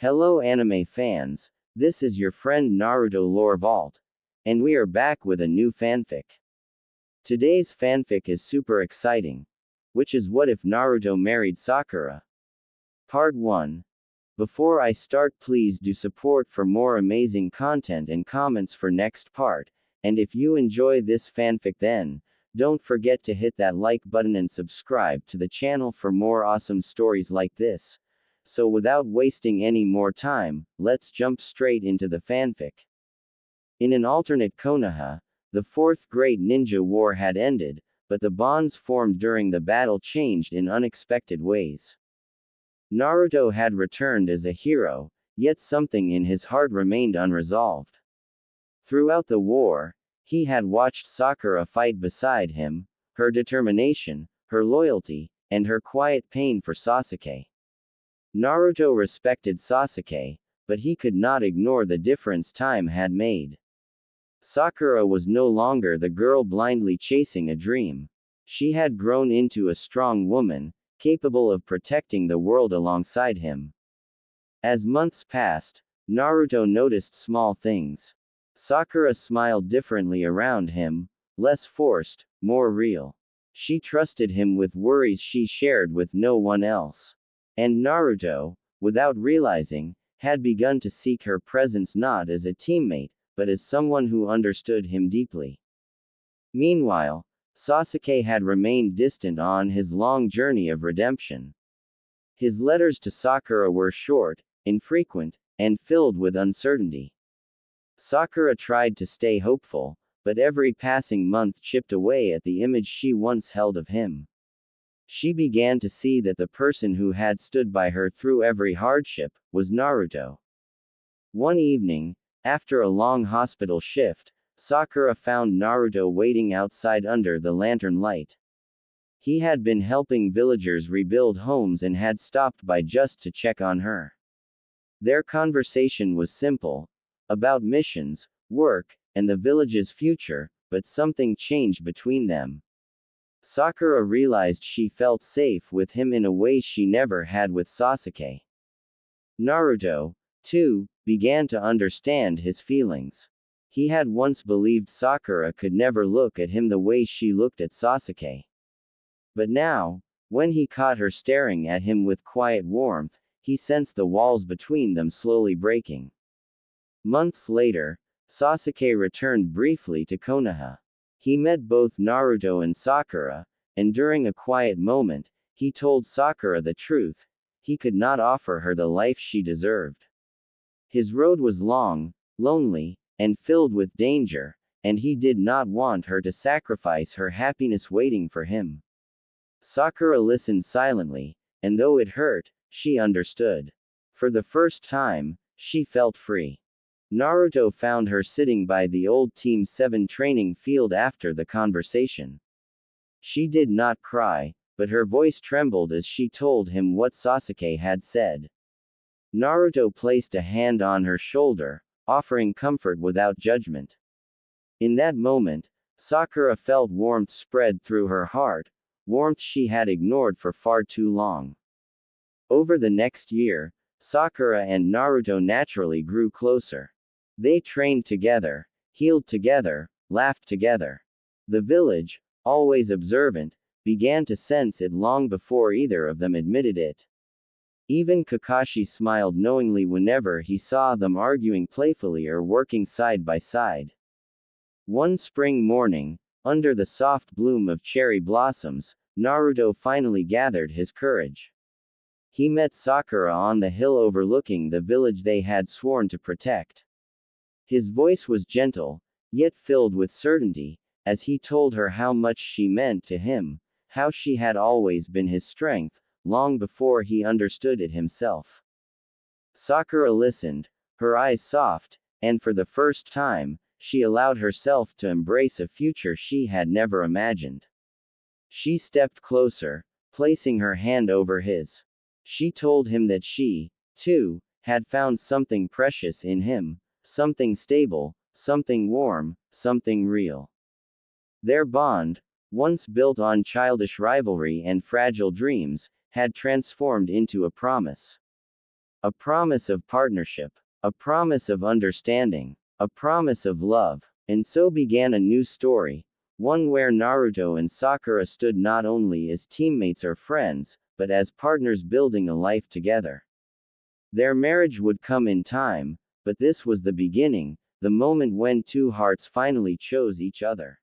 Hello anime fans, this is your friend Naruto Lore Vault, and we are back with a new fanfic. Today's fanfic is super exciting, which is what if Naruto married Sakura? Part 1. Before I start, please do support for more amazing content and comments for next part, and if you enjoy this fanfic then, don't forget to hit that like button and subscribe to the channel for more awesome stories like this. So without wasting any more time, let's jump straight into the fanfic. In an alternate Konoha, the Fourth Great Ninja War had ended, but the bonds formed during the battle changed in unexpected ways. Naruto had returned as a hero, yet something in his heart remained unresolved. Throughout the war, he had watched Sakura fight beside him, her determination, her loyalty, and her quiet pain for Sasuke. Naruto respected Sasuke, but he could not ignore the difference time had made. Sakura was no longer the girl blindly chasing a dream. She had grown into a strong woman, capable of protecting the world alongside him. As months passed, Naruto noticed small things. Sakura smiled differently around him, less forced, more real. She trusted him with worries she shared with no one else. And Naruto, without realizing, had begun to seek her presence not as a teammate, but as someone who understood him deeply. Meanwhile, Sasuke had remained distant on his long journey of redemption. His letters to Sakura were short, infrequent, and filled with uncertainty. Sakura tried to stay hopeful, but every passing month chipped away at the image she once held of him. She began to see that the person who had stood by her through every hardship was Naruto. One evening, after a long hospital shift, Sakura found Naruto waiting outside under the lantern light. He had been helping villagers rebuild homes and had stopped by just to check on her. Their conversation was simple, about missions, work, and the village's future, but something changed between them. Sakura realized she felt safe with him in a way she never had with Sasuke. Naruto, too, began to understand his feelings. He had once believed Sakura could never look at him the way she looked at Sasuke. But now, when he caught her staring at him with quiet warmth, he sensed the walls between them slowly breaking. Months later, Sasuke returned briefly to Konoha. He met both Naruto and Sakura, and during a quiet moment, he told Sakura the truth: he could not offer her the life she deserved. His road was long, lonely, and filled with danger, and he did not want her to sacrifice her happiness waiting for him. Sakura listened silently, and though it hurt, she understood. For the first time, she felt free. Naruto found her sitting by the old Team 7 training field after the conversation. She did not cry, but her voice trembled as she told him what Sasuke had said. Naruto placed a hand on her shoulder, offering comfort without judgment. In that moment, Sakura felt warmth spread through her heart, warmth she had ignored for far too long. Over the next year, Sakura and Naruto naturally grew closer. They trained together, healed together, laughed together. The village, always observant, began to sense it long before either of them admitted it. Even Kakashi smiled knowingly whenever he saw them arguing playfully or working side by side. One spring morning, under the soft bloom of cherry blossoms, Naruto finally gathered his courage. He met Sakura on the hill overlooking the village they had sworn to protect. His voice was gentle, yet filled with certainty, as he told her how much she meant to him, how she had always been his strength, long before he understood it himself. Sakura listened, her eyes soft, and for the first time, she allowed herself to embrace a future she had never imagined. She stepped closer, placing her hand over his. She told him that she, too, had found something precious in him, something stable, something warm, something real. Their bond, once built on childish rivalry and fragile dreams, had transformed into a promise. a promise of partnership, a promise of understanding, a promise of love. And so began a new story, one where Naruto and Sakura stood not only as teammates or friends, but as partners building a life together. Their marriage would come in time, but this was the beginning, the moment when two hearts finally chose each other.